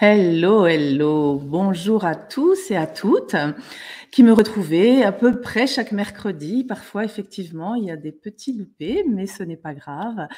Hello, hello, bonjour à tous et à toutes qui me retrouvez à peu près chaque mercredi. Parfois, effectivement, il y a des petits loupés, mais ce n'est pas grave.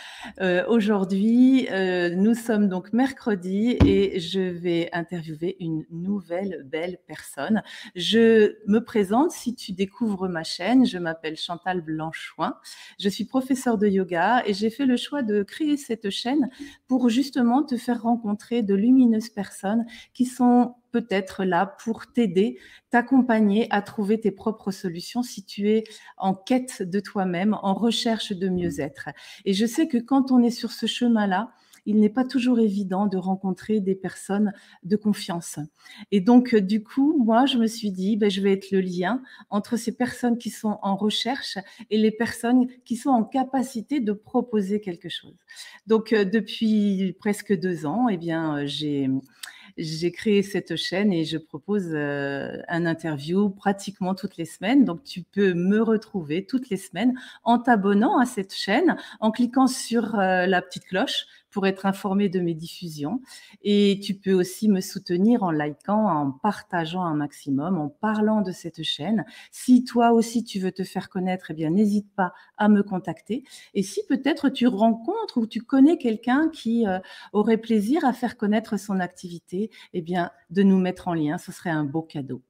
Aujourd'hui, nous sommes donc mercredi et je vais interviewer une nouvelle belle personne. Je me présente si tu découvres ma chaîne. Je m'appelle Chantal Blanchoin. Je suis professeure de yoga et j'ai fait le choix de créer cette chaîne pour justement te faire rencontrer de lumineuses personnes qui sont peut-être là pour t'aider, t'accompagner à trouver tes propres solutions si tu es en quête de toi-même, en recherche de mieux-être. Et je sais que quand on est sur ce chemin-là, il n'est pas toujours évident de rencontrer des personnes de confiance. Et donc, du coup, moi, je me suis dit, je vais être le lien entre ces personnes qui sont en recherche et les personnes qui sont en capacité de proposer quelque chose. Donc, depuis presque 2 ans, eh bien, j'ai créé cette chaîne et je propose un interview pratiquement toutes les semaines. Donc, tu peux me retrouver toutes les semaines en t'abonnant à cette chaîne, en cliquant sur la petite cloche pour être informé de mes diffusions. Et tu peux aussi me soutenir en likant, en partageant un maximum, en parlant de cette chaîne. Si toi aussi tu veux te faire connaître, eh bien, n'hésite pas à me contacter. Et si peut-être tu rencontres ou tu connais quelqu'un qui aurait plaisir à faire connaître son activité, eh bien, de nous mettre en lien, ce serait un beau cadeau.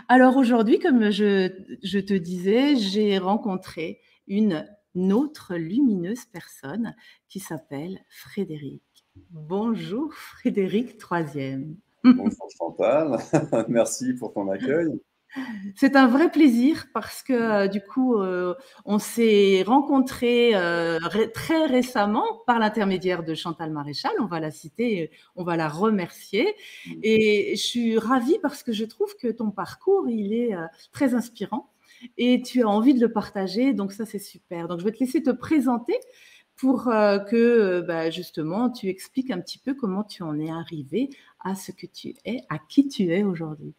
Alors aujourd'hui, comme je te disais, j'ai rencontré une autre lumineuse personne qui s'appelle Frédéric. Bonjour Frédéric Troisième. Bonjour Chantal, merci pour ton accueil. C'est un vrai plaisir parce que du coup, on s'est rencontrés très récemment par l'intermédiaire de Chantal Maréchal. On va la citer, on va la remercier. Et je suis ravie parce que je trouve que ton parcours, il est très inspirant et tu as envie de le partager. Donc ça, c'est super. Donc je vais te laisser te présenter pour que justement tu expliques un petit peu comment tu en es arrivé à ce que tu es, à qui tu es aujourd'hui.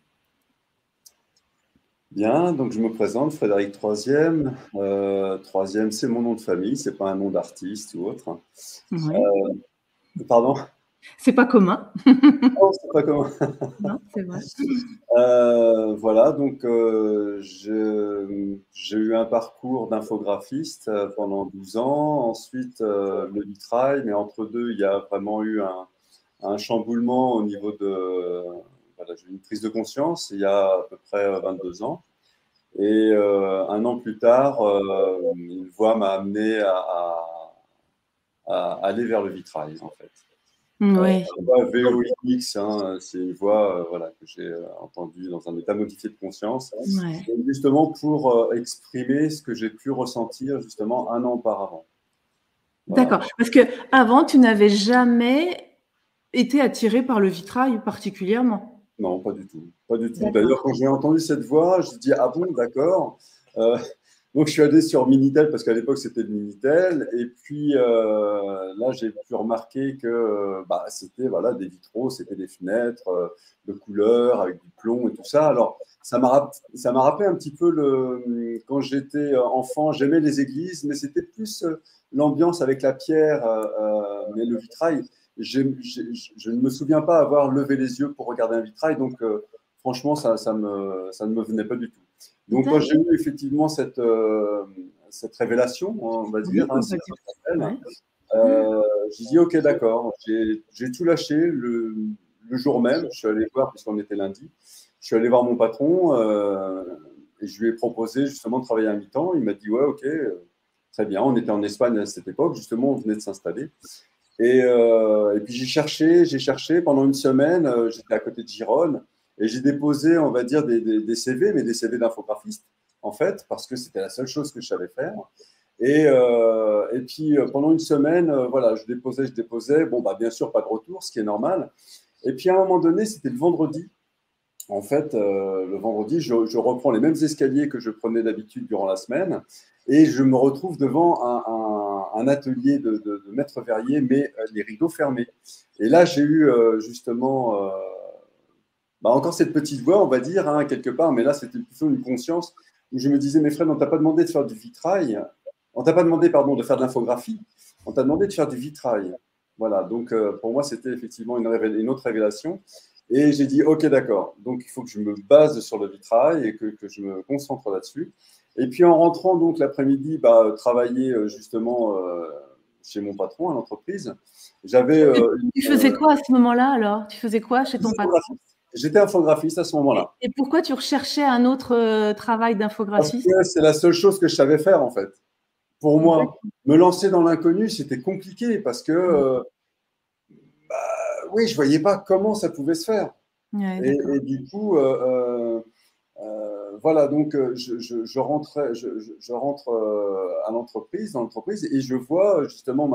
Bien, donc je me présente, Frédéric Troisième. Troisième, c'est mon nom de famille, c'est pas un nom d'artiste ou autre. Oui. Pardon? C'est pas commun. Non, c'est pas comment. Non, c'est vrai. Voilà, donc j'ai eu un parcours d'infographiste pendant 12 ans, ensuite le vitrail, mais entre deux, il y a vraiment eu un chamboulement au niveau de. Voilà, j'ai eu une prise de conscience il y a à peu près 22 ans. Et un an plus tard, une voie m'a amené à aller vers le vitrail, en fait. Oui. La voie VOX, hein, c'est une voie voilà, que j'ai entendue dans un état modifié de conscience, Ouais. et justement pour exprimer ce que j'ai pu ressentir justement un an auparavant. Voilà. D'accord. Parce que avant, tu n'avais jamais été attiré par le vitrail particulièrement? Non, pas du tout. Pas du tout. D'ailleurs, D'accord. quand j'ai entendu cette voix, je me dis, ah bon, d'accord. Euh, donc, je suis allé sur Minitel, parce qu'à l'époque, c'était le Minitel. Et puis, là, j'ai pu remarquer que c'était voilà, des vitraux, c'était des fenêtres de couleur, avec du plomb et tout ça. Alors, ça m'a rappelé un petit peu quand j'étais enfant, j'aimais les églises, mais c'était plus l'ambiance avec la pierre, mais le vitrail. Je ne me souviens pas avoir levé les yeux pour regarder un vitrail, donc franchement, ça ne me venait pas du tout. Donc, quand j'ai D'accord. eu effectivement cette révélation, on va Oui, dire, on hein, va si dire. ça s'appelle, Ouais. j'ai dit, OK, d'accord. J'ai tout lâché le jour même. Je suis allé voir, puisqu'on était lundi, je suis allé voir mon patron et je lui ai proposé justement de travailler à mi-temps. Il m'a dit, ouais, OK, très bien. On était en Espagne à cette époque, justement, on venait de s'installer. Et puis j'ai cherché pendant une semaine, j'étais à côté de Gironne, et j'ai déposé, on va dire, des CV, mais des CV d'infographiste, en fait, parce que c'était la seule chose que je savais faire. Et puis pendant une semaine, voilà, je déposais, bon, bah, bien sûr, pas de retour, ce qui est normal. Et puis à un moment donné, c'était le vendredi. En fait, le vendredi, je reprends les mêmes escaliers que je prenais d'habitude durant la semaine et je me retrouve devant un atelier de maître verrier, mais les rideaux fermés. Et là, j'ai eu justement encore cette petite voix, on va dire, hein, quelque part, mais là, c'était plutôt une conscience où je me disais, mes frères, on t'a pas demandé de faire du vitrail, on t'a pas demandé, pardon, de faire de l'infographie, on t'a demandé de faire du vitrail. Voilà, donc pour moi, c'était effectivement une autre révélation. Et j'ai dit, OK, d'accord. Donc, il faut que je me base sur le vitrail et que je me concentre là-dessus. Et puis, en rentrant donc l'après-midi, travailler justement chez mon patron à l'entreprise, j'avais Tu faisais quoi à ce moment-là alors? Tu faisais quoi chez ton patron? J'étais infographiste à ce moment-là. Et pourquoi tu recherchais un autre travail Parce d'infographiste? que c'est la seule chose que je savais faire, en fait. Pour moi, D'accord. me lancer dans l'inconnu, c'était compliqué parce que, oui, je ne voyais pas comment ça pouvait se faire. Ouais, d'accord. Et du coup, voilà, donc je rentre à l'entreprise, dans l'entreprise, et je vois justement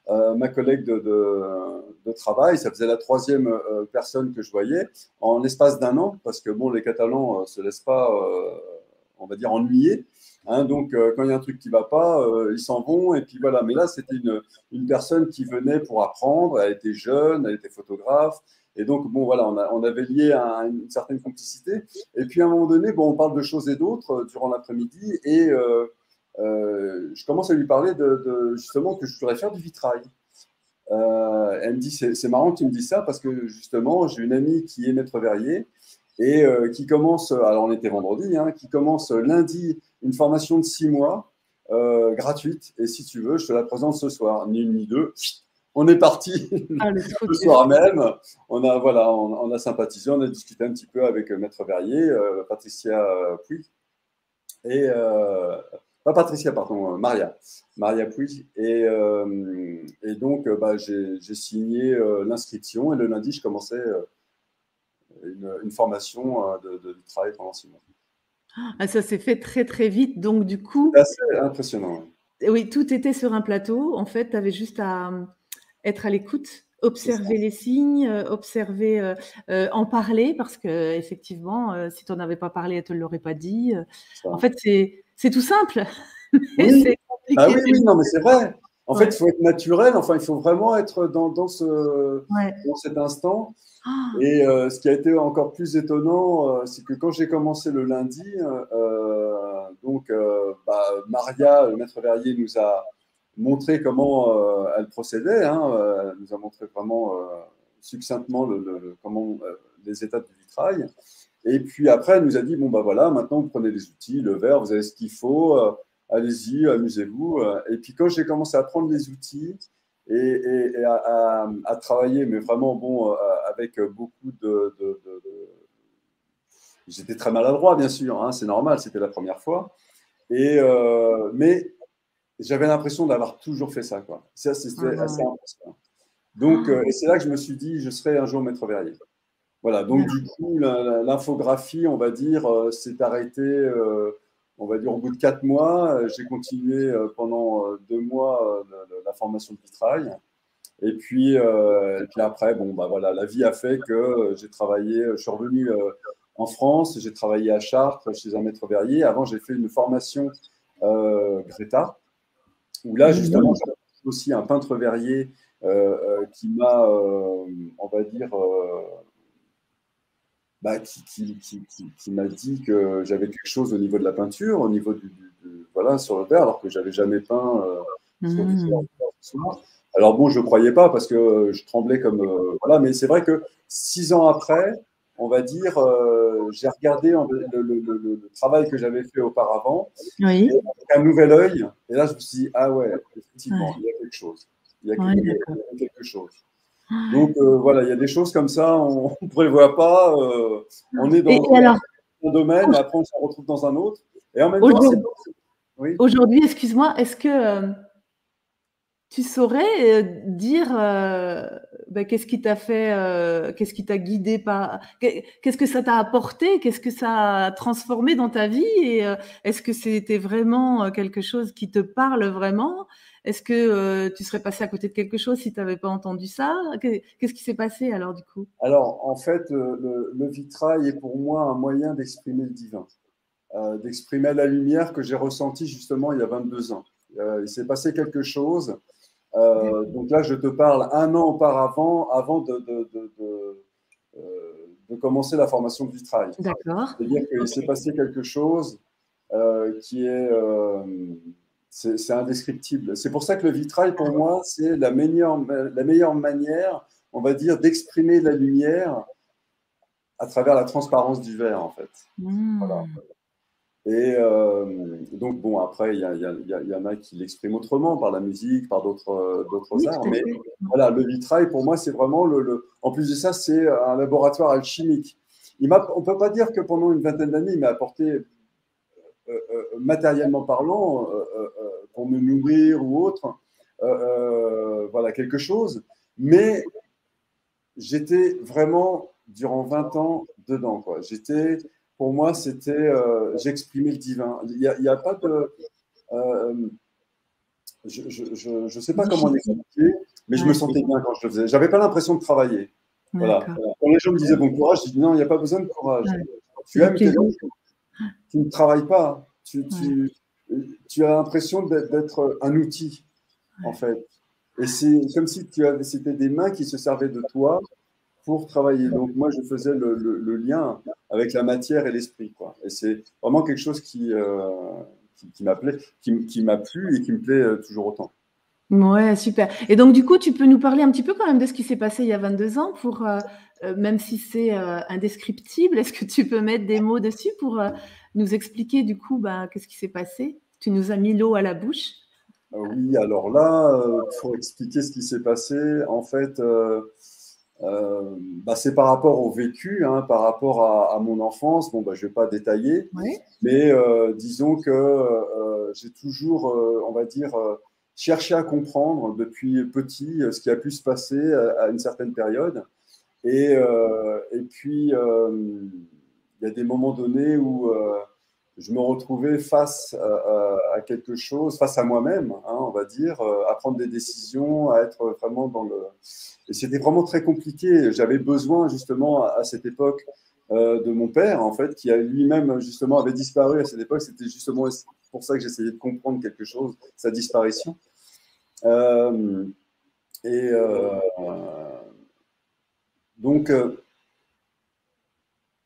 ma collègue de travail. Ça faisait la troisième personne que je voyais en l'espace d'un an, parce que bon, les Catalans se laissent pas, on va dire, ennuyer. Hein, donc, quand il y a un truc qui va pas, ils s'en vont. Et puis voilà. Mais là, c'était une personne qui venait pour apprendre. Elle était jeune, elle était photographe. Et donc, bon, voilà, on avait lié une certaine complicité. Et puis, à un moment donné, bon, on parle de choses et d'autres durant l'après-midi. Et je commence à lui parler justement que je voudrais faire du vitrail. Elle me dit, c'est marrant que tu me dises ça parce que justement, j'ai une amie qui est maître verrier et qui commence, alors on était vendredi, hein, qui commence lundi une formation de 6 mois gratuite. Et si tu veux, je te la présente ce soir, ni une ni deux. On est parti Ah, le truc. le soir même. On a sympathisé, on a discuté un petit peu avec Maître Verrier, Patricia Puig, et pas Patricia, pardon, Maria Puig. Et donc, j'ai signé l'inscription et le lundi, je commençais une formation de vitrail pendant 6 mois. Ah, ça s'est fait très, très vite. Donc, du coup, C'est assez impressionnant. oui, tout était sur un plateau. En fait, tu avais juste à être à l'écoute, observer les signes, observer, en parler parce qu'effectivement, si tu en avais pas parlé, elle te l'aurait pas dit. En fait, c'est tout simple, mais Oui, c'est bah compliqué. oui, non, mais c'est vrai. En fait, Ouais, il faut être naturel. Enfin, il faut vraiment être ouais. dans cet instant. Ah! Et ce qui a été encore plus étonnant, c'est que quand j'ai commencé le lundi, Maria, le maître verrier, nous a montré comment elle procédait. Hein, elle nous a montré vraiment succinctement comment les étapes du vitrail. Et puis après, elle nous a dit, bon, bah voilà, maintenant vous prenez les outils, le verre, vous avez ce qu'il faut, allez-y, amusez-vous. Et puis quand j'ai commencé à prendre les outils et à travailler, mais vraiment, bon, avec beaucoup J'étais très maladroit, bien sûr, hein, c'est normal, c'était la première fois. Mais j'avais l'impression d'avoir toujours fait ça, quoi. Ça, c'était assez Ah, impressionnant. Donc, et c'est là que je me suis dit, je serai un jour maître verrier. Voilà, donc du coup, l'infographie, on va dire, s'est arrêtée, on va dire, au bout de 4 mois. J'ai continué pendant 2 mois la formation de vitrail. Et puis après, bon, bah voilà, la vie a fait que j'ai travaillé, je suis revenu en France, j'ai travaillé à Chartres chez un maître verrier. Avant, j'ai fait une formation Greta, où là, justement, j'ai aussi un peintre verrier qui m'a, on va dire, qui m'a dit que j'avais quelque chose au niveau de la peinture, au niveau voilà, sur le verre, alors que j'avais jamais peint sur du verre. Alors bon, je ne croyais pas parce que je tremblais comme voilà, mais c'est vrai que 6 ans après, on va dire, j'ai regardé le travail que j'avais fait auparavant et oui, avec un nouvel œil. Et là, je me suis dit ah ouais, effectivement, ouais, il y a quelque chose. Il y a, ouais, il y d'accord. a quelque chose. Donc voilà, il y a des choses comme ça, on ne prévoit pas. On est Et dans alors, un domaine, et après on se retrouve dans un autre. Et en même temps, c'est. aujourd'hui, Oui. aujourd'hui, excuse-moi, est-ce que tu saurais dire qu'est-ce qui t'a fait, qu'est-ce qui t'a guidé par, qu'est-ce que ça t'a apporté, qu'est-ce que ça a transformé dans ta vie et est-ce que c'était vraiment quelque chose qui te parle vraiment? Est-ce que tu serais passé à côté de quelque chose si tu n'avais pas entendu ça? Qu'est-ce qui s'est passé alors du coup? Alors, en fait, le vitrail est pour moi un moyen d'exprimer le divin, d'exprimer la lumière que j'ai ressentie justement il y a 22 ans. Il s'est passé quelque chose. Donc là, je te parle un an auparavant, avant de commencer la formation de vitrail. D'accord. C'est-à-dire qu'il Ok. s'est passé quelque chose qui est c'est indescriptible. C'est pour ça que le vitrail, pour moi, c'est la meilleure manière, on va dire, d'exprimer la lumière à travers la transparence du verre, en fait. Voilà. Et donc, bon, après, il y en a qui l'expriment autrement, par la musique, par d'autres Oui, arts. tout à Mais fait. voilà, le vitrail, pour moi, c'est vraiment en plus de ça, c'est un laboratoire alchimique. On ne peut pas dire que pendant une vingtaine d'années, il m'a apporté, matériellement parlant, pour me nourrir ou autre, voilà, quelque chose. Mais j'étais vraiment, durant 20 ans, dedans, quoi. Pour moi, j'exprimais le divin. Il y a pas de, je ne sais pas comment Difficile. l'expliquer, mais je me Ouais. sentais bien quand je le faisais. J'avais pas l'impression de travailler. Voilà. D'accord. Quand les gens me disaient bon courage, je dis non, il n'y a pas besoin de courage. Ouais. C'est Tu du aimes tes plaisir. enfants, tu ne travailles pas. Ouais. Tu as l'impression d'être un outil, en fait. Et c'est comme si c'était des mains qui se servaient de toi pour travailler. Donc moi, je faisais le lien avec la matière et l'esprit, quoi. Et c'est vraiment quelque chose qui m'appelait, qui m'a plu et qui me plaît toujours autant. Ouais, super. Et donc, du coup, tu peux nous parler un petit peu quand même de ce qui s'est passé il y a 22 ans pour, même si c'est indescriptible, est-ce que tu peux mettre des mots dessus pour nous expliquer du coup bah, qu'est-ce qui s'est passé? Tu nous as mis l'eau à la bouche. Oui, alors là, pour expliquer ce qui s'est passé, en fait, bah, c'est par rapport au vécu, hein, par rapport à mon enfance. Bon, bah, je ne vais pas détailler, Ouais. mais disons que j'ai toujours, on va dire, cherché à comprendre depuis petit ce qui a pu se passer à une certaine période. Et puis, il y a des moments donnés où je me retrouvais face à quelque chose, face à moi-même, hein, on va dire, à prendre des décisions, à être vraiment dans le... Et c'était vraiment très compliqué. J'avais besoin, justement, à cette époque, de mon père, en fait, qui a lui-même, justement, avait disparu à cette époque. C'était justement pour ça que j'essayais de comprendre quelque chose, sa disparition. Euh, et donc,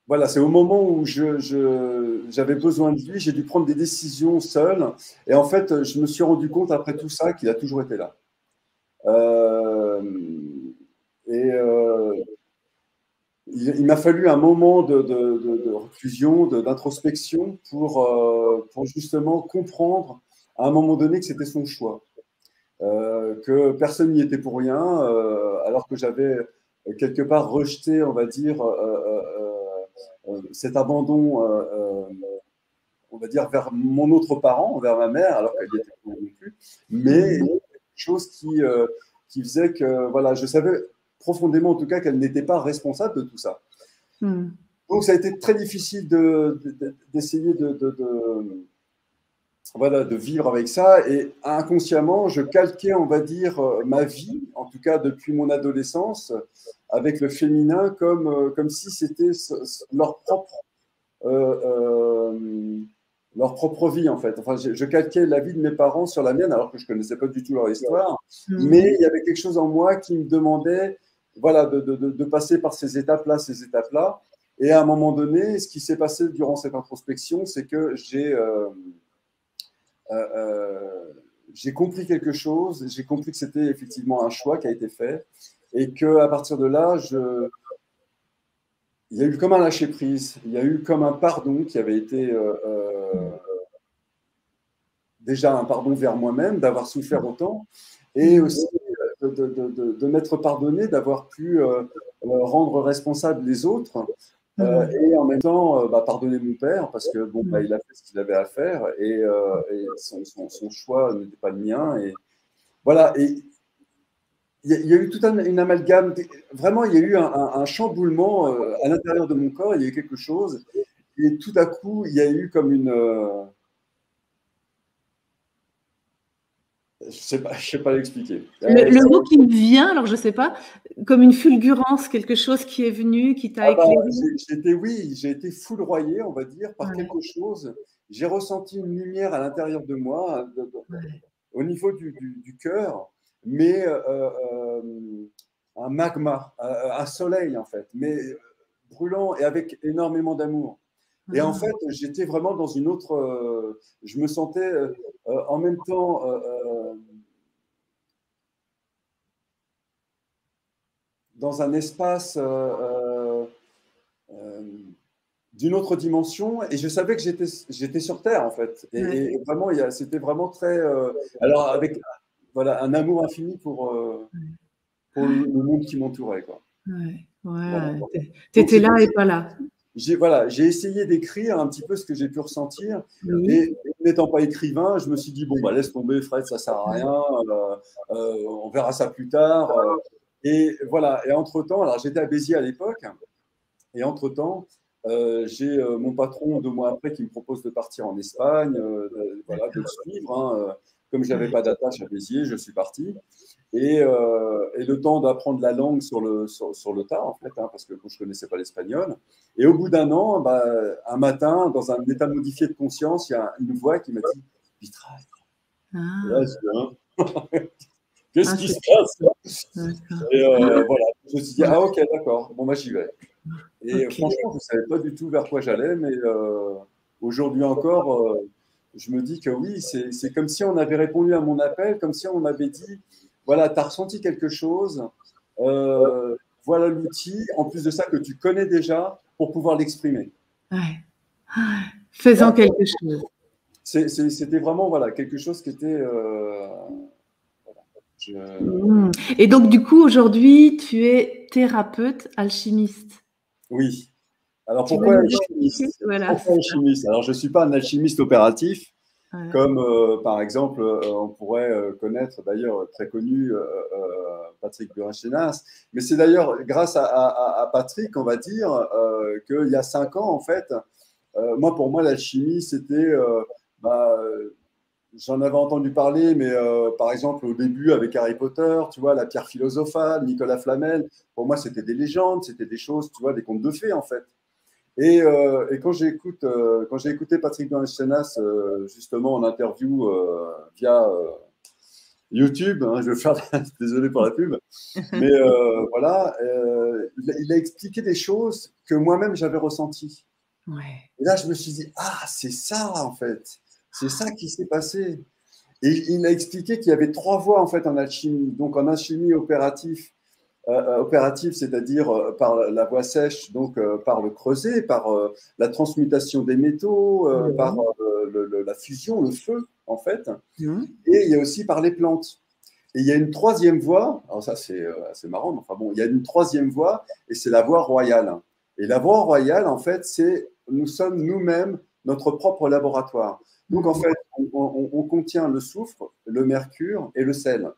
voilà, c'est au moment où j'avais besoin de lui, j'ai dû prendre des décisions seul. Et en fait, je me suis rendu compte après tout ça qu'il a toujours été là. Euh, et il m'a fallu un moment de reclusion, d'introspection pour justement comprendre à un moment donné que c'était son choix. Que personne n'y était pour rien, alors que j'avais quelque part rejeté, on va dire, cet abandon, on va dire, vers mon autre parent, vers ma mère, alors qu'elle n'y était pas non plus, mais Mmh. quelque chose qui faisait que, voilà, je savais profondément en tout cas qu'elle n'était pas responsable de tout ça. Mmh. Donc ça a été très difficile d'essayer voilà, de vivre avec ça. Et inconsciemment, je calquais, on va dire, ma vie, en tout cas depuis mon adolescence, avec le féminin comme si c'était euh, euh, leur propre vie, en fait. Enfin, je calquais la vie de mes parents sur la mienne, alors que je ne connaissais pas du tout leur histoire. Mmh. Mais il y avait quelque chose en moi qui me demandait, voilà, de passer par ces étapes-là, ces étapes-là. Et à un moment donné, ce qui s'est passé durant cette introspection, c'est que euh, euh, j'ai compris quelque chose, j'ai compris que c'était effectivement un choix qui a été fait et qu'à partir de là, il y a eu comme un lâcher-prise, il y a eu comme un pardon qui avait été déjà un pardon vers moi-même, d'avoir souffert autant, et Mmh. aussi m'être pardonné, d'avoir pu rendre responsable les autres, Mmh. et en même temps bah, pardonner mon père, parce que bon, bah, Mmh. il a fait ce qu'il avait à faire, et son choix n'était pas le mien. Et voilà, et il y a eu tout une amalgame, vraiment, il y a eu un chamboulement à l'intérieur de mon corps, il y a eu quelque chose, et tout à coup, il y a eu comme une... je sais pas l'expliquer. Le mot qui me vient, alors je ne sais pas, comme une fulgurance, quelque chose qui est venu, qui t'a Ah bah, éclairé? oui, j'ai été foudroyé, on va dire, par Ouais, quelque chose. J'ai ressenti une lumière à l'intérieur de moi, ouais. au niveau du cœur, mais un magma, un soleil en fait, mais brûlant et avec énormément d'amour. Et en Ah. fait, j'étais vraiment dans une autre. Je me sentais en même temps, dans un espace d'une autre dimension, et je savais que j'étais sur Terre, en fait. Et vraiment, c'était vraiment très… alors, avec voilà, un amour infini pour le monde qui m'entourait, quoi. Ouais, Voilà. tu étais là et pas là. J'ai essayé d'écrire un petit peu ce que j'ai pu ressentir. Oui. Et n'étant pas écrivain, je me suis dit, bon, bah, laisse tomber, Fred, ça sert à rien, on verra ça plus tard. Et voilà. Et entre-temps, alors j'étais à Béziers à l'époque, et entre-temps, j'ai mon patron 2 mois après qui me propose de partir en Espagne, voilà, de le suivre. Hein. Comme je n'avais pas d'attache à Béziers, je suis parti. Et le temps d'apprendre la langue sur le tas, en fait, hein, parce que je ne connaissais pas l'espagnol. Et au bout d'un an, bah, un matin, dans un état modifié de conscience, il y a une voix qui m'a dit « Vitrail ». Et là, je dis, qu'est-ce qui se passe? Et voilà, je me suis dit « Ah ok, d'accord, bon, bah, j'y vais ». Et franchement, je ne savais pas du tout vers quoi j'allais, mais aujourd'hui encore, je me dis que oui, c'est comme si on avait répondu à mon appel, comme si on m'avait dit, voilà, tu as ressenti quelque chose, voilà l'outil, en plus de ça, que tu connais déjà, pour pouvoir l'exprimer. Ouais. Faisant quelque chose. C'était vraiment voilà, quelque chose qui était… Et donc, du coup, aujourd'hui, tu es thérapeute alchimiste. Oui. Alors, pourquoi alchimiste? Voilà, pourquoi alchimiste? Alors, je ne suis pas un alchimiste opératif, comme par exemple, on pourrait connaître d'ailleurs très connu Patrick Burechenas. Mais c'est d'ailleurs grâce à Patrick, on va dire, qu'il y a 5 ans, en fait, pour moi, l'alchimie, c'était… j'en avais entendu parler, mais par exemple, au début, avec Harry Potter, tu vois, la pierre philosophale, Nicolas Flamel, pour moi, c'était des légendes, c'était des choses, tu vois, des contes de fées, en fait. Et quand j'ai écouté Patrick Burechenas, justement, en interview via YouTube, hein, je vais faire, désolé pour la pub, mais voilà, il a expliqué des choses que moi-même, j'avais ressenties. Ouais. Et là, je me suis dit, ah, c'est ça, en fait. C'est ça qui s'est passé. Et il a expliqué qu'il y avait 3 voies, en fait, en alchimie. Donc, en alchimie opérative, c'est-à-dire par la voie sèche, donc par le creuset, par la transmutation des métaux, par la fusion, le feu, en fait. Et il y a aussi par les plantes. Et il y a une 3e voie, alors ça c'est marrant, mais enfin bon, il y a une 3e voie, et c'est la voie royale. Et la voie royale, en fait, c'est nous sommes nous-mêmes notre propre laboratoire. Donc en fait, on contient le soufre, le mercure et le sel.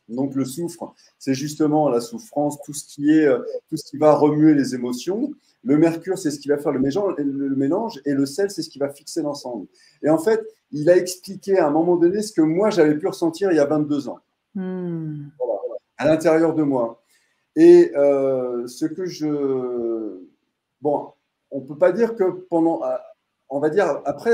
Donc le soufre, c'est justement la souffrance, tout ce qui va remuer les émotions. Le mercure, c'est ce qui va faire le mélange, et le sel, c'est ce qui va fixer l'ensemble. Et en fait, il a expliqué à un moment donné ce que moi j'avais pu ressentir il y a 22 ans, voilà, à l'intérieur de moi. Et ce que bon, on ne peut pas dire que pendant… On va dire, après,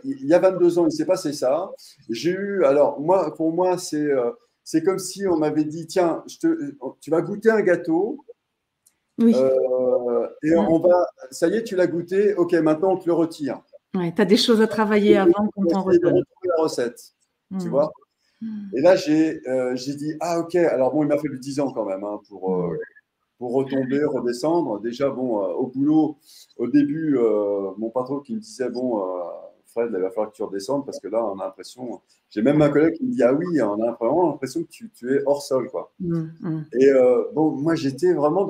il y a 22 ans, il s'est passé ça. J'ai eu… Alors, pour moi, c'est comme si on m'avait dit, tiens, tu vas goûter un gâteau. Oui. Et ça y est, tu l'as goûté. OK, maintenant, on te le retire. Ouais, tu as des choses à travailler avant qu'on t'en redonne. Retrouver la recette, tu vois. Et là, j'ai dit, ah, OK. Alors, bon, il m'a fallu 10 ans quand même, hein, pour retomber, redescendre. Déjà, bon, au boulot, au début, mon patron qui me disait, bon, Fred, il va falloir que tu redescendes parce que là, on a l'impression… J'ai même un collègue qui me dit, ah oui, on a vraiment l'impression que tu es hors sol, quoi. Et bon, moi, j'étais vraiment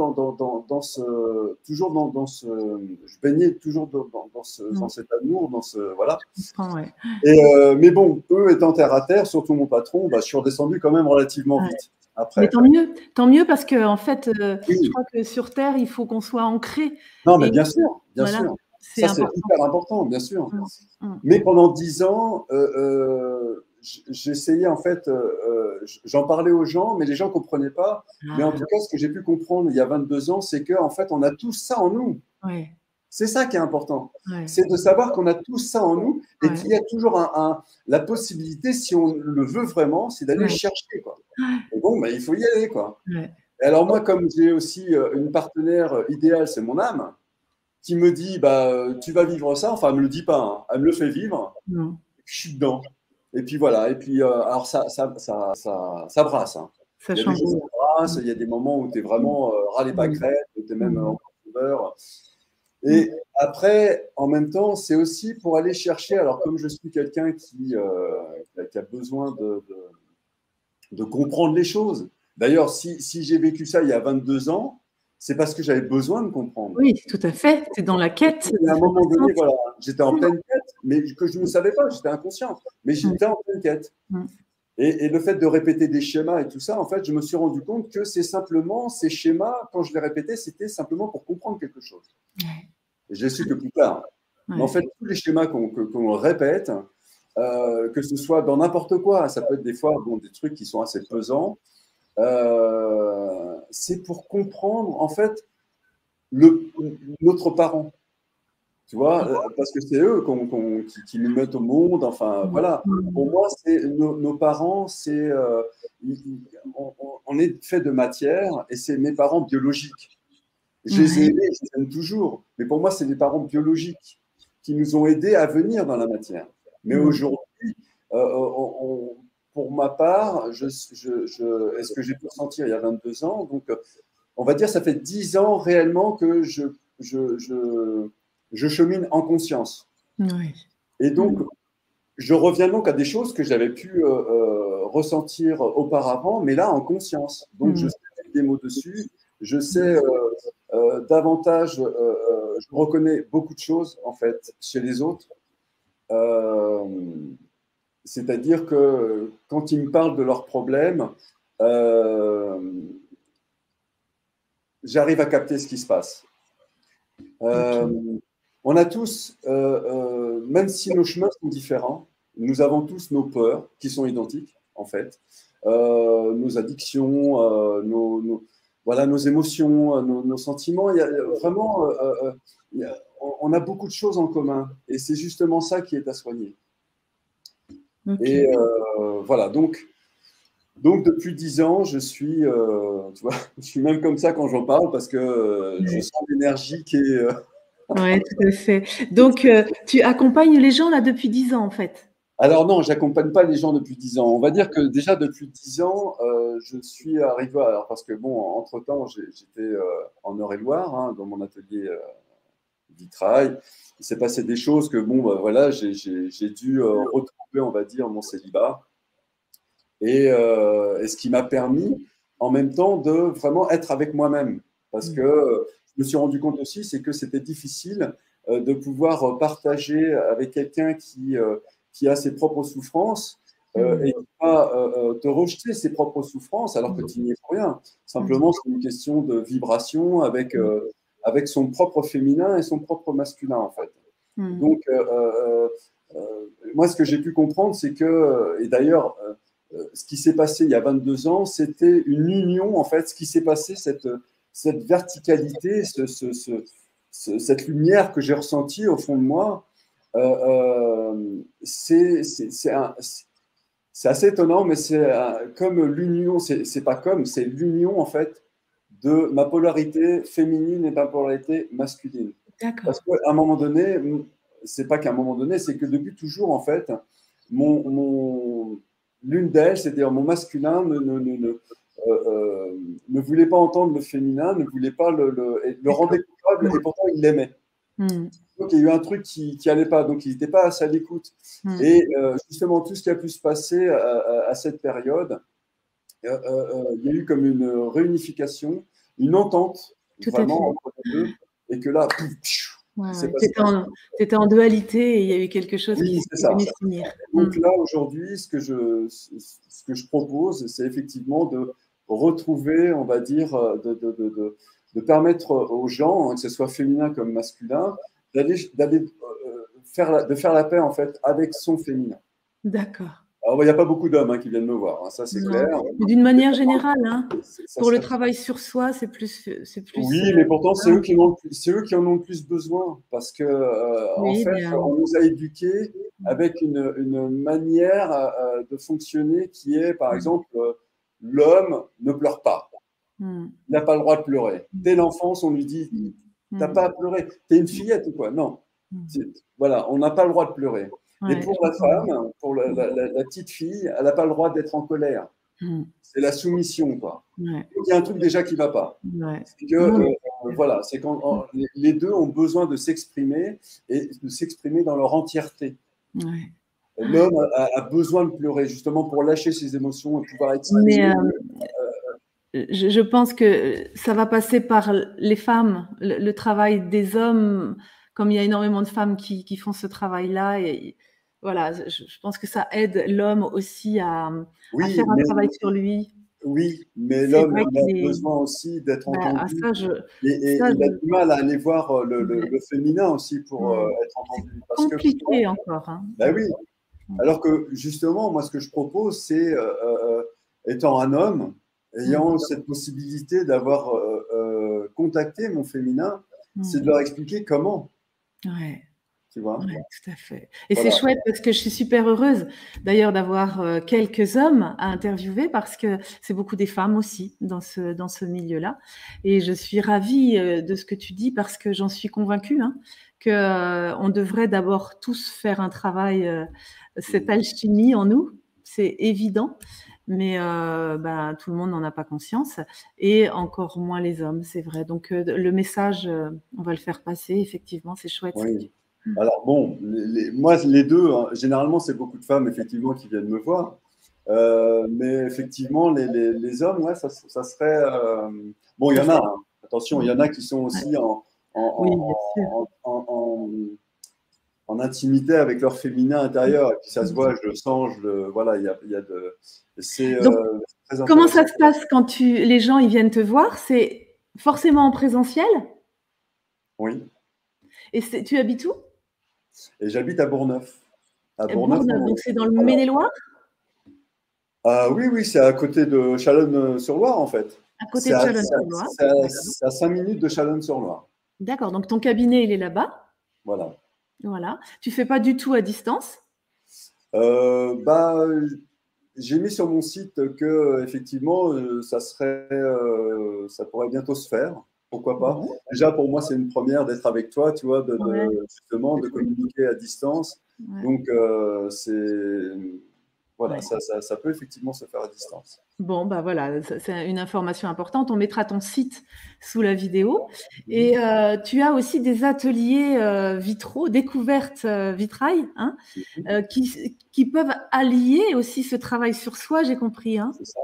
toujours dans ce… Je baignais toujours dans cet amour, voilà. Ouais. Et, mais bon, eux étant terre à terre, surtout mon patron, je suis redescendu quand même relativement vite. Après. Mais tant mieux parce que en fait, je crois que sur Terre, il faut qu'on soit ancré. Non, mais bien sûr, bien sûr. Ça, c'est hyper important, bien sûr. Mais pendant 10 ans, j'essayais en fait, j'en parlais aux gens, mais les gens ne comprenaient pas. Mais en tout cas, ce que j'ai pu comprendre il y a 22 ans, c'est qu'en fait, on a tous ça en nous. Ouais. C'est ça qui est important. C'est de savoir qu'on a tous ça en nous et qu'il y a toujours la possibilité, si on le veut vraiment, c'est d'aller le chercher, quoi. Et bon, il faut y aller, quoi. Et alors moi, comme j'ai aussi une partenaire idéale, c'est mon âme, qui me dit, tu vas vivre ça, enfin, elle ne me le dit pas, hein, elle me le fait vivre, et puis je suis dedans. Et puis voilà. Et puis, alors ça brasse. Hein. Ça Il y a des jours où chamboule. ça brasse, il y a des moments où tu es vraiment ras les Mm. pâquerettes, tu es même Mm. en beurre. Mm. Et après, en même temps, c'est aussi pour aller chercher. Alors, comme je suis quelqu'un qui a besoin de comprendre les choses. D'ailleurs, si j'ai vécu ça il y a 22 ans, c'est parce que j'avais besoin de comprendre. Oui, tout à fait. Tu es dans la quête. Et à un moment donné, voilà, j'étais en pleine quête, mais que je ne savais pas, j'étais inconscient, mais j'étais en pleine quête. Mm. Et le fait de répéter des schémas et tout ça, en fait, je me suis rendu compte que c'est simplement ces schémas, quand je les répétais, c'était simplement pour comprendre quelque chose. Et je l'ai su que plus tard. Ouais. Mais en fait, tous les schémas qu'on répète, que ce soit dans n'importe quoi, ça peut être des fois des trucs qui sont assez pesants, c'est pour comprendre, en fait, notre parent. Tu vois, parce que c'est eux qui nous mettent au monde. Enfin, voilà. Pour moi, c'est nos parents, c'est on est fait de matière et c'est mes parents biologiques. Je les ai aimés, je les aime toujours. Mais pour moi, c'est des parents biologiques qui nous ont aidés à venir dans la matière. Mais aujourd'hui, pour ma part, est-ce que j'ai pu ressentir il y a 22 ans? Donc, on va dire, ça fait 10 ans réellement que je chemine en conscience. Oui. Et donc, je reviens donc à des choses que j'avais pu ressentir auparavant, mais là en conscience. Donc, je sais mettre des mots dessus, je sais davantage, je reconnais beaucoup de choses en fait chez les autres. C'est-à-dire que quand ils me parlent de leurs problèmes, j'arrive à capter ce qui se passe. On a tous, même si nos chemins sont différents, nous avons tous nos peurs qui sont identiques, en fait. Nos addictions, voilà, nos émotions, nos sentiments. Il y a vraiment, on a beaucoup de choses en commun. Et c'est justement ça qui est à soigner. Okay. Et voilà, donc depuis 10 ans, je suis, tu vois, je suis même comme ça quand j'en parle parce que je sens l'énergie qui est… Oui, tout à fait. Donc, tu accompagnes les gens là depuis 10 ans en fait? Alors non, j'accompagne pas les gens depuis 10 ans. On va dire que déjà depuis 10 ans, je suis arrivé, alors parce que bon, entre-temps, j'étais en Eure-et-Loire, hein, dans mon atelier vitrail. Il s'est passé des choses que bon, bah, voilà, j'ai dû retrouver, on va dire, mon célibat. Et ce qui m'a permis en même temps de vraiment être avec moi-même. Parce que je me suis rendu compte aussi, c'est que c'était difficile de pouvoir partager avec quelqu'un qui a ses propres souffrances et qui va te rejeter ses propres souffrances alors que tu n'y es pour rien. Simplement, c'est une question de vibration avec son propre féminin et son propre masculin, en fait. Donc, moi, ce que j'ai pu comprendre, c'est que, et d'ailleurs, ce qui s'est passé il y a 22 ans, c'était une union, en fait, ce qui s'est passé, cette verticalité, cette lumière que j'ai ressentie au fond de moi, c'est assez étonnant, mais c'est comme l'union, c'est pas comme, c'est l'union, en fait, de ma polarité féminine et ma polarité masculine. Parce qu'à un moment donné, c'est pas qu'à un moment donné, c'est que depuis toujours, en fait, l'une d'elles, c'est-à-dire mon masculin, ne voulait pas entendre le féminin, ne voulait pas le rendait coupable, et pourtant il l'aimait. Donc il y a eu un truc qui n'allait pas, donc il n'était pas assez à l'écoute. Et justement, tout ce qui a pu se passer à cette période, il y a eu comme une réunification, une entente, vraiment entre les deux, et que là, tu étais en dualité et il y a eu quelque chose qui s'est venu s'unir. Donc là, aujourd'hui, ce que je propose, c'est effectivement de retrouver, on va dire, de permettre aux gens, que ce soit féminin comme masculin, d'aller faire la paix, en fait, avec son féminin. D'accord. Alors, il n'y a pas beaucoup d'hommes qui viennent me voir, hein, ça c'est clair. D'une manière générale, pour le travail sur soi, c'est plus. Oui, mais pourtant, c'est eux qui en ont le plus besoin. Parce que, en fait, on nous a éduqués avec une manière de fonctionner qui est, par exemple, l'homme ne pleure pas. Il n'a pas le droit de pleurer. Dès l'enfance, on lui dit, tu n'as pas à pleurer. Tu es une fillette ou quoi? Non. Voilà, on n'a pas le droit de pleurer. Et Ouais, pour je la comprends bien. femme, pour la petite fille, elle n'a pas le droit d'être en colère. Mm. C'est la soumission, quoi. Ouais, Donc, il y a un truc déjà qui ne va pas. ouais. C'est que, Non, mais c'est clair. voilà, c'est quand les deux ont besoin de s'exprimer et de s'exprimer dans leur entièreté. Ouais. L'homme a besoin de pleurer justement pour lâcher ses émotions et pouvoir Mais exprimer. je pense que ça va passer par les femmes, le travail des hommes, comme il y a énormément de femmes qui font ce travail-là. Et voilà, je pense que ça aide l'homme aussi à Oui, faire un travail sur lui. oui, mais C'est l'homme, vrai il a qu'il est. besoin aussi d'être Bah, à entendu ça, et ça, il a du mal à aller voir ouais. le féminin aussi pour Hmm. être C'est entendu. Parce que, compliqué encore, hein. ben oui, Hmm. alors que justement, moi, ce que je propose, c'est, étant un homme, Hmm. ayant cette possibilité d'avoir contacté mon féminin, c'est de Hmm. leur expliquer comment, Ouais. tu vois. Ouais, tout à fait. Et c'est Voilà. chouette parce que je suis super heureuse d'ailleurs d'avoir quelques hommes à interviewer parce que c'est beaucoup des femmes aussi dans ce milieu-là. Et je suis ravie de ce que tu dis parce que j'en suis convaincue hein, que on devrait d'abord tous faire un travail, cette alchimie en nous, c'est évident, mais ben, tout le monde n'en a pas conscience et encore moins les hommes, c'est vrai. Donc le message, on va le faire passer, effectivement, c'est chouette ce que tu Oui. Alors bon, moi, les deux, hein, généralement, c'est beaucoup de femmes, effectivement, qui viennent me voir. Mais effectivement, les hommes, ouais, ça serait… bon, il y ça en a, serait. hein. Attention, il y en a qui sont Ouais. aussi Oui, bien sûr. en intimité avec leur féminin intérieur. Et puis ça se voit, je le sens, voilà, il y a de… C'est Donc, très comment ça intéressant. se passe quand les gens ils viennent te voir? C'est forcément en présentiel? Oui. Et tu habites où? Et j'habite à Bourgneuf. À Bourgneuf, Bourgneuf, donc c'est dans le voilà. Maine-et-Loire? Ah oui, oui, c'est à côté de Chalonnes-sur-Loire, en fait. À côté de Chalonnes-sur-Loire. D'accord. C'est à 5 minutes de Chalonnes-sur-Loire. D'accord, donc ton cabinet, il est là-bas. Voilà. Voilà. Tu fais pas du tout à distance? Bah, j'ai mis sur mon site que effectivement, ça pourrait bientôt se faire. Pourquoi pas? Bon, Déjà, pour moi, c'est une première d'être avec toi, tu vois, ouais, justement, c'est de chouette. communiquer à distance. Ouais, Donc, voilà, ouais. ça peut effectivement se faire à distance. Bon, bah voilà, c'est une information importante. On mettra ton site sous la vidéo. Mhm. Et tu as aussi des ateliers vitraux, découvertes vitrail, hein, Mhm. qui peuvent allier aussi ce travail sur soi, j'ai compris. Hein. C'est ça.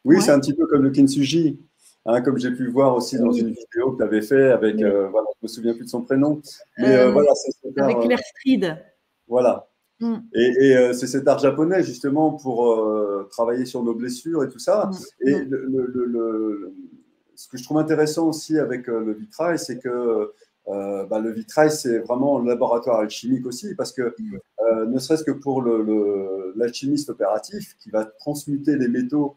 Oui, c'est Ouais. un petit peu comme le kintsugi, hein, comme j'ai pu voir aussi dans Oui, une vidéo que tu avais fait avec, oui. voilà, je me souviens plus de son prénom, mais Euh, voilà, c'est super, avec Claire Stride. voilà. Mm, Et c'est cet art japonais justement pour travailler sur nos blessures et tout ça. mm, Et mm. ce que je trouve intéressant aussi avec le vitrail, c'est que bah, le vitrail, c'est vraiment un laboratoire alchimique aussi, parce que ne serait-ce que pour l'alchimiste opératif qui va transmuter les métaux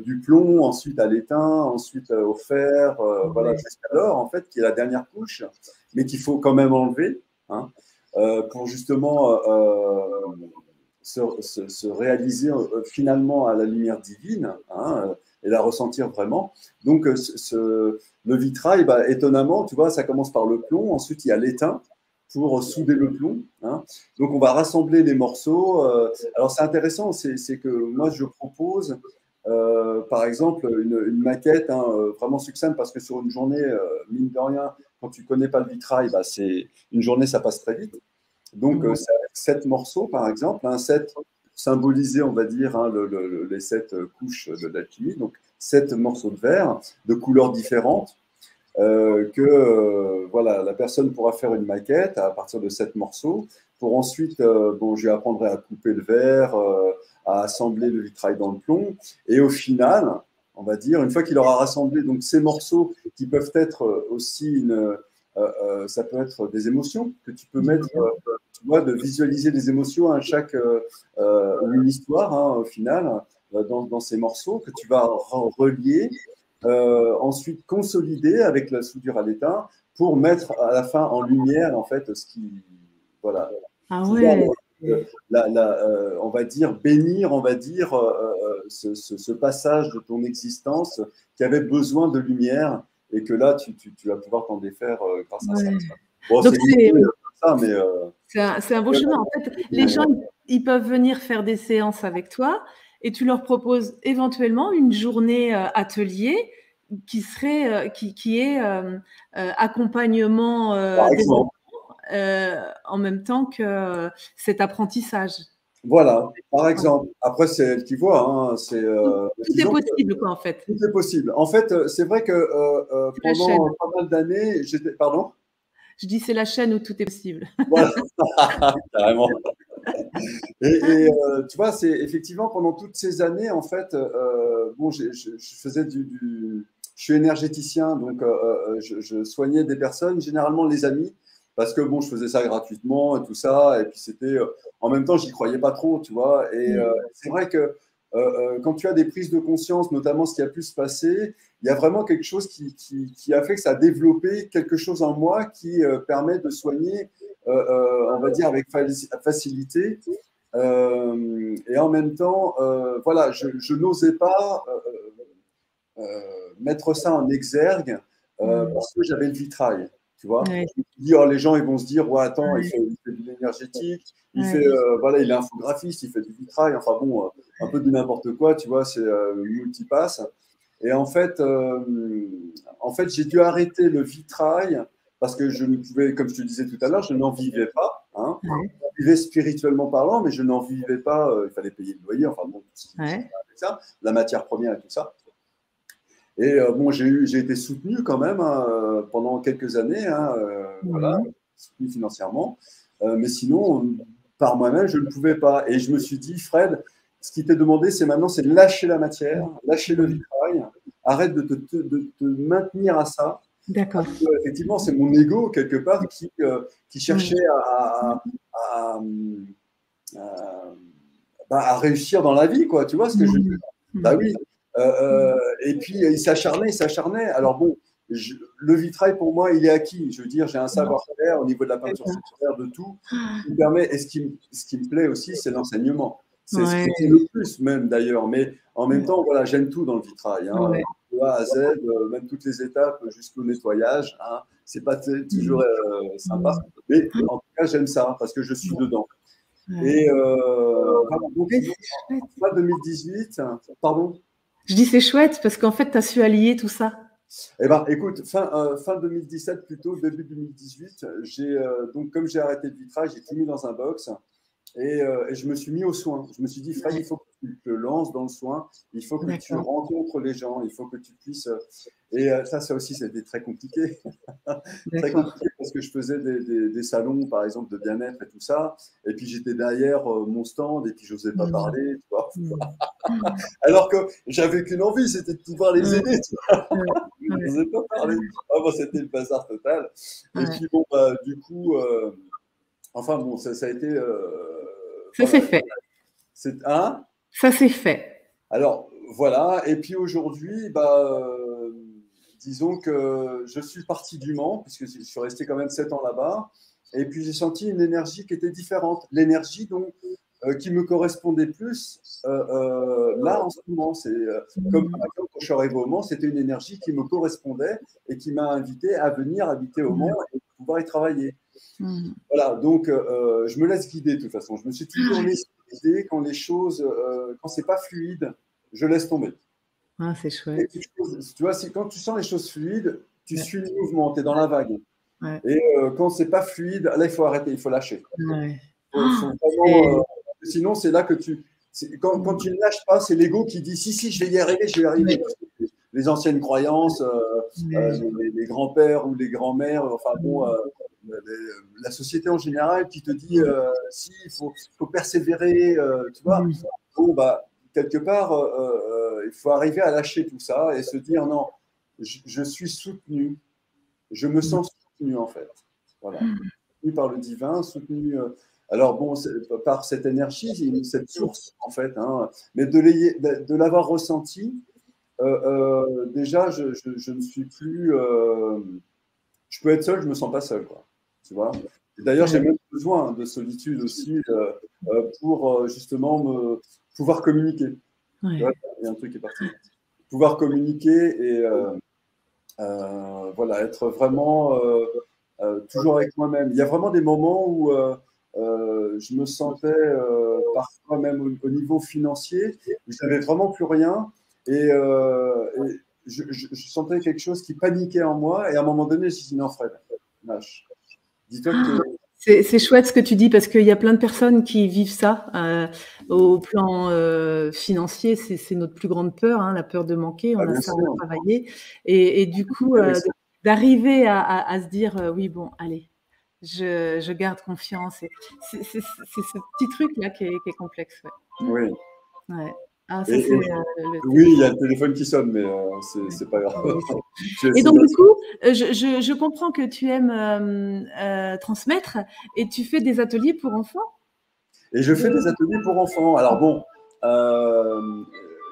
du plomb, ensuite à l'étain, ensuite au fer, voilà, Ouais. jusqu'à l'or, en fait, qui est la dernière couche, mais qu'il faut quand même enlever, hein, pour justement se réaliser finalement à la lumière divine, hein, et la ressentir vraiment. Donc, le vitrail, bah, étonnamment, tu vois, ça commence par le plomb, ensuite il y a l'étain pour souder le plomb, hein. Donc, on va rassembler les morceaux. Alors, c'est intéressant, c'est que moi, je propose, par exemple, une maquette, hein, vraiment succincte, parce que sur une journée, mine de rien, quand tu ne connais pas le vitrail, bah, une journée, ça passe très vite. Donc, Mm. c'est avec 7 morceaux, par exemple, un 7 symbolisé, on va dire, hein, les 7 couches de l'alchimie, donc 7 morceaux de verre de couleurs différentes, que voilà, la personne pourra faire une maquette à partir de 7 morceaux, pour ensuite, bon, je lui apprendrai à couper le verre, à assembler le vitrail dans le plomb, et au final, on va dire, une fois qu'il aura rassemblé donc, ces morceaux qui peuvent être aussi ça peut être des émotions que tu peux mettre, tu vois, de visualiser des émotions à chaque, ou une histoire, hein, au final, dans ces morceaux que tu vas relier, ensuite consolider avec la soudure à l'étain pour mettre à la fin en lumière, en fait, voilà, Ah pouvoir, ouais. on va dire, bénir, on va dire, ce passage de ton existence qui avait besoin de lumière et que là, tu vas pouvoir t'en défaire grâce à ça. Ouais. Bon, Donc c'est vite c'est fait, ça, mais c'est un beau chemin. En fait, les gens, ils peuvent venir faire des séances avec toi et tu leur proposes éventuellement une journée atelier qui serait, qui est accompagnement par des exemple, enfants en même temps que cet apprentissage. voilà, par exemple. Après, c'est elle qui voit. Hein, Tout est possible, quoi, en fait. tout est possible. En fait, c'est vrai que C'est la chaîne. pendant pas mal d'années, j'étais. Pardon? Je dis c'est la chaîne où tout est possible. Voilà, carrément. Tu vois, c'est effectivement pendant toutes ces années, en fait, bon, je faisais je suis énergéticien, donc je soignais des personnes, généralement les amis, parce que bon, je faisais ça gratuitement et tout ça, et puis c'était, en même temps, j'y croyais pas trop, tu vois. C'est vrai que quand tu as des prises de conscience, notamment ce qui a pu se passer, il y a vraiment quelque chose qui a fait que ça a développé quelque chose en moi qui permet de soigner, on va dire, avec facilité. Et en même temps, voilà, je n'osais pas mettre ça en exergue parce que j'avais le vitrail, tu vois. Ouais. Je me suis dit, oh, les gens, ils vont se dire, ouais, attends, il fait de l'énergétique, voilà, il est infographiste, il fait du vitrail, enfin bon, un peu de n'importe quoi, tu vois, c'est multipasse. Et en fait, j'ai dû arrêter le vitrail parce que je ne pouvais, comme je te disais tout à l'heure, je n'en vivais pas. Hein. Je vivais spirituellement parlant, mais je n'en vivais pas. Il fallait payer le loyer, enfin bon, tout ce qui avec ça, la matière première et tout ça. Et bon, j'ai été soutenu quand même hein, pendant quelques années, hein, voilà, soutenu financièrement. Mais sinon, par moi-même, je ne pouvais pas. Et je me suis dit, Fred, ce qui t'est demandé, c'est maintenant, c'est de lâcher la matière, lâcher le vitrail, arrête de te maintenir à ça. D'accord. Effectivement, c'est mon ego, quelque part, qui cherchait à réussir dans la vie, quoi. Tu vois ce que je veux dire? Bah oui. Et puis, il s'acharnait. Alors bon, le vitrail, pour moi, il est acquis. Je veux dire, j'ai un savoir-faire au niveau de la peinture circulaire, de tout. Ce qui me permet, et ce qui me plaît aussi, c'est l'enseignement. C'est ce qui me plaît le plus, même d'ailleurs. Mais en même temps, voilà, j'aime tout dans le vitrail. Hein. De A à Z, même toutes les étapes jusqu'au nettoyage. Hein. C'est pas toujours sympa. Mais en tout cas, j'aime ça parce que je suis dedans. Et donc, fin 2018, pardon. Je dis c'est chouette parce qu'en fait, tu as su allier tout ça. Eh ben, écoute, fin 2017, plutôt début 2018, donc comme j'ai arrêté le vitrage, j'ai tout mis dans un box et je me suis mis aux soins. Je me suis dit, Fred, il faut que tu te lances dans le soin, il faut que tu rencontres les gens, il faut que tu puisses. Et ça aussi, c'était très compliqué. Très compliqué parce que je faisais des salons, par exemple, de bien-être et tout ça. Et puis j'étais derrière mon stand et puis je n'osais pas parler. Tu vois. Alors que j'avais qu'une envie, c'était de pouvoir les aider. Tu vois. Je n'osais pas parler. Ah, bon, c'était le bazar total. Et puis bon, bah, du coup, enfin bon, ça a été. Ça c'est fait. Ça c'est fait. Alors voilà. Et puis aujourd'hui, bah. Disons que je suis parti du Mans, puisque je suis resté quand même 7 ans là-bas, et puis j'ai senti une énergie qui était différente. L'énergie qui me correspondait plus là en ce moment. C'est comme par exemple quand je suis arrivé au Mans, c'était une énergie qui me correspondait et qui m'a invité à venir habiter au Mans et pouvoir y travailler. Voilà, donc je me laisse guider de toute façon. Je me suis toujours laissé guider quand les choses, quand c'est pas fluide, je laisse tomber. Ah, c'est chouette. Tu vois, quand tu sens les choses fluides, tu suis le mouvement, tu es dans la vague. Et quand c'est pas fluide, là, il faut arrêter, il faut lâcher. Faut vraiment, sinon, c'est là que quand tu ne lâches pas, c'est l'ego qui dit si, je vais y arriver, je vais y arriver. Les anciennes croyances, les grands-pères ou les grands-mères, enfin bon, la société en général qui te dit si, il faut persévérer, tu vois. Bon, bah, quelque part, il faut arriver à lâcher tout ça et se dire non, je suis soutenu, je me sens soutenu en fait. Voilà. Soutenu par le divin, soutenu. Alors bon, par cette énergie, cette source en fait, hein, mais de l'avoir ressenti, déjà, je ne suis plus. Je peux être seul, je ne me sens pas seul, quoi. Tu vois. D'ailleurs, j'ai même besoin de solitude aussi pour justement pouvoir communiquer. Il y a un truc qui est parti. Pouvoir communiquer et voilà, être vraiment toujours avec moi-même. Il y a vraiment des moments où je me sentais parfois même au niveau financier, où je n'avais vraiment plus rien et je sentais quelque chose qui paniquait en moi et à un moment donné, je me suis dit non Fred, lâche. Dis-toi que c'est chouette ce que tu dis parce qu'il y a plein de personnes qui vivent ça au plan financier. C'est notre plus grande peur, hein, la peur de manquer. On a ça à travailler. Et du coup, d'arriver à se dire oui, bon, allez, je garde confiance. C'est ce petit truc-là qui est complexe. Ouais. oui. Ouais. Ah, ça, oui, il y a le téléphone qui sonne, mais c'est pas grave. Et donc, du coup, je comprends que tu aimes transmettre et tu fais des ateliers pour enfants. Et je fais des ateliers pour enfants. Alors bon,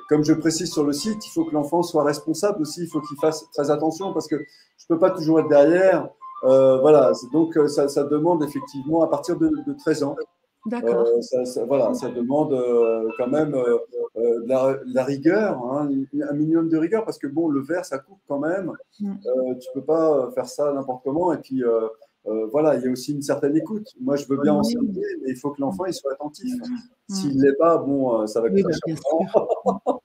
comme je précise sur le site, il faut que l'enfant soit responsable aussi, il faut qu'il fasse très attention parce que je ne peux pas toujours être derrière. Voilà, donc ça demande effectivement à partir de 13 ans. D'accord. Voilà, ça demande quand même de la rigueur, hein, un minimum de rigueur, parce que bon, le verre, ça coupe quand même. Tu ne peux pas faire ça n'importe comment. Et puis, voilà, il y a aussi une certaine écoute. Moi, je veux bien enseigner, mais il faut que l'enfant il soit attentif. S'il ne l'est pas, bon, ça va coûter cher. Bien sûr.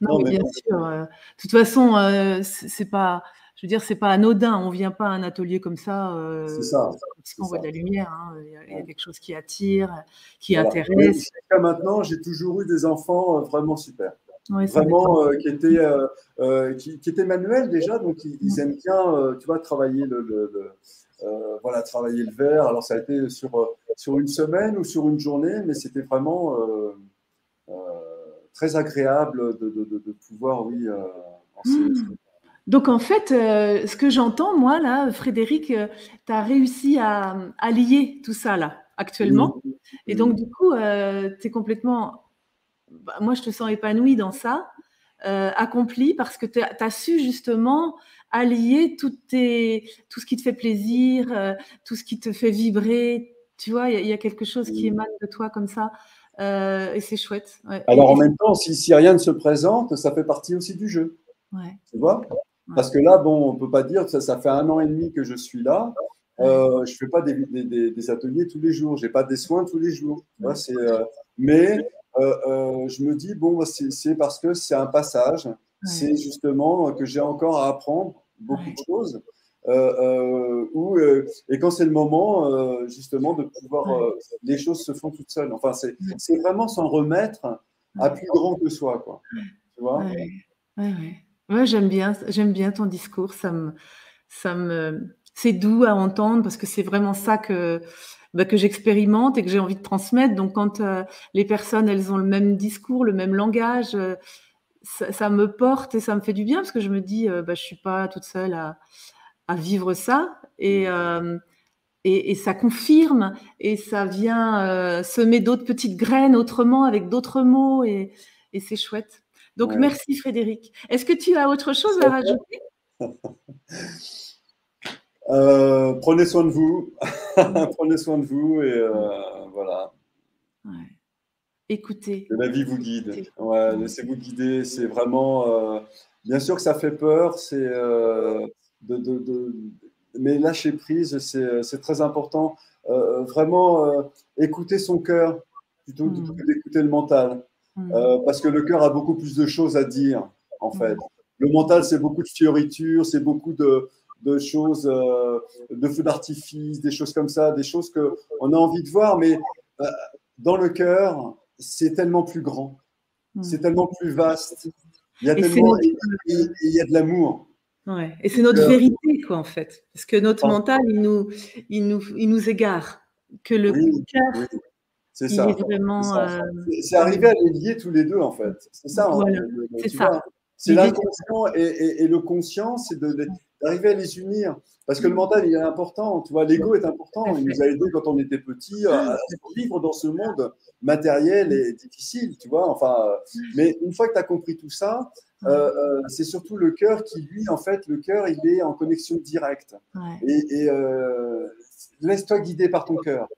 Non, mais bien sûr. De toute façon, c'est pas... Je veux dire, c'est pas anodin. On vient pas à un atelier comme ça. C'est ça. Parce qu'on voit de la lumière. Hein. Il y a quelque chose qui attire, qui voilà. intéresse. Jusqu'à maintenant, j'ai toujours eu des enfants vraiment super. Ouais, vraiment qui étaient manuels déjà, donc ils aiment bien, tu vois, travailler voilà, travailler le verre. Alors ça a été sur une semaine ou sur une journée, mais c'était vraiment très agréable de pouvoir, oui, enseigner. Donc, en fait, ce que j'entends, moi, là, Frédéric, tu as réussi à lier tout ça, là, actuellement. Et donc, du coup, tu es complètement... moi, je te sens épanouie dans ça, accomplie, parce que tu as su, justement, allier tout ce qui te fait plaisir, tout ce qui te fait vibrer. Tu vois, il y a quelque chose qui émane de toi comme ça. Et c'est chouette. Ouais. Alors, en même temps, si rien ne se présente, ça fait partie aussi du jeu. Ouais. Tu vois ? Parce que là, bon, on ne peut pas dire que ça fait 1 an et demi que je suis là. Je ne fais pas des ateliers tous les jours. Je n'ai pas des soins tous les jours. Tu vois, mais je me dis, bon, c'est parce que c'est un passage. C'est justement que j'ai encore à apprendre beaucoup de choses. Et quand c'est le moment, justement, de pouvoir… les choses se font toutes seules. Enfin, c'est vraiment s'en remettre à plus grand que soi, quoi. Tu vois ? Ouais, j'aime bien ton discours. C'est doux à entendre parce que c'est vraiment ça que j'expérimente et que j'ai envie de transmettre. Donc, quand les personnes, elles ont le même discours, le même langage, ça me porte et ça me fait du bien parce que je me dis, je suis pas toute seule à vivre ça et ça confirme et ça vient semer d'autres petites graines autrement avec d'autres mots et c'est chouette. Donc, merci Frédéric. Est-ce que tu as autre chose à rajouter ? Prenez soin de vous. Prenez soin de vous et voilà. Ouais. Écoutez. Que la vie vous guide. Ouais, laissez-vous guider. C'est vraiment… bien sûr que ça fait peur. Mais lâcher prise, c'est très important. Vraiment, écouter son cœur plutôt que d'écouter le mental. Parce que le cœur a beaucoup plus de choses à dire, en fait. Le mental, c'est beaucoup de fioritures, c'est beaucoup de choses, de feux d'artifice, des choses comme ça, des choses qu'on a envie de voir, mais dans le cœur, c'est tellement plus grand, c'est tellement plus vaste. Il y a il y a de l'amour. Ouais. Et c'est notre vérité, quoi, en fait. Parce que notre mental, il nous égare. Que le cœur, c'est ça. Est vraiment. C'est arriver à les lier tous les deux, en fait. C'est ça. Voilà. C'est ça. C'est l'inconscient et le conscient, c'est d'arriver à les unir. Parce que le mental, il est important. Tu vois, l'ego est important. Il nous a aidés quand on était petit à vivre dans ce monde matériel et difficile, tu vois. Enfin, mais une fois que tu as compris tout ça, c'est surtout le cœur qui, lui, en fait, le cœur, il est en connexion directe. Et laisse-toi guider par ton cœur.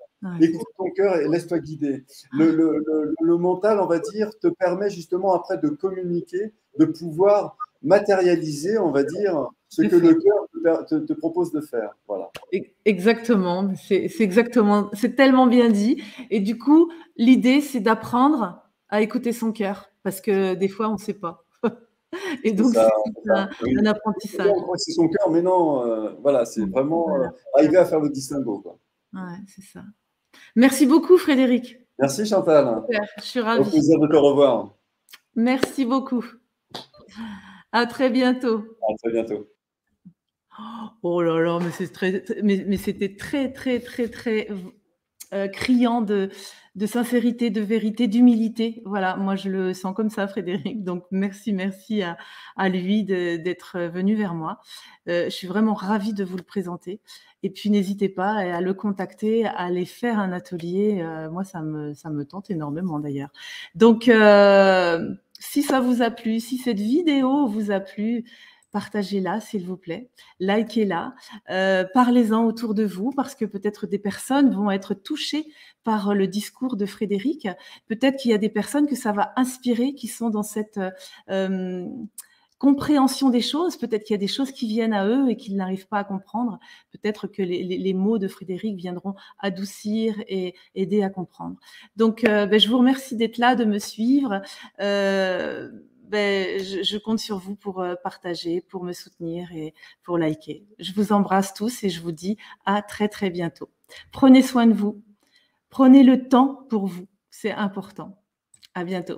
Écoute ton cœur et laisse-toi guider. Le mental, on va dire, te permet justement après de communiquer, de pouvoir matérialiser, on va dire, ce que le cœur te propose de faire. Voilà. Exactement, c'est tellement bien dit. Et du coup, l'idée, c'est d'apprendre à écouter son cœur, parce que des fois, on ne sait pas. Et C'est donc, ça, c'est c'est ça. Oui. un On apprentissage. croit que c'est son cœur, mais non, voilà, c'est vraiment Voilà. arriver à faire le distinguo, quoi. Ouais, c'est ça. Merci beaucoup, Frédéric. Merci Chantal. Super, je suis Au ravie. plaisir de te revoir. Merci beaucoup. À très bientôt. À très bientôt. Oh là là, mais c'était très, très, très, très criant de sincérité, de vérité, d'humilité. Voilà, moi je le sens comme ça, Frédéric. Donc merci à lui d'être venu vers moi. Je suis vraiment ravie de vous le présenter. Et puis n'hésitez pas à le contacter, à aller faire un atelier. Moi, ça me tente énormément d'ailleurs. Donc, si ça vous a plu, si cette vidéo vous a plu, partagez-la, s'il vous plaît. Likez-la. Parlez-en autour de vous parce que peut-être des personnes vont être touchées par le discours de Frédéric. Peut-être qu'il y a des personnes que ça va inspirer, qui sont dans cette compréhension des choses. Peut-être qu'il y a des choses qui viennent à eux et qu'ils n'arrivent pas à comprendre. Peut-être que les mots de Frédéric viendront adoucir et aider à comprendre. Donc, je vous remercie d'être là, de me suivre. Je compte sur vous pour partager, pour me soutenir et pour liker. Je vous embrasse tous et je vous dis à très, très bientôt. Prenez soin de vous. Prenez le temps pour vous. C'est important. À bientôt.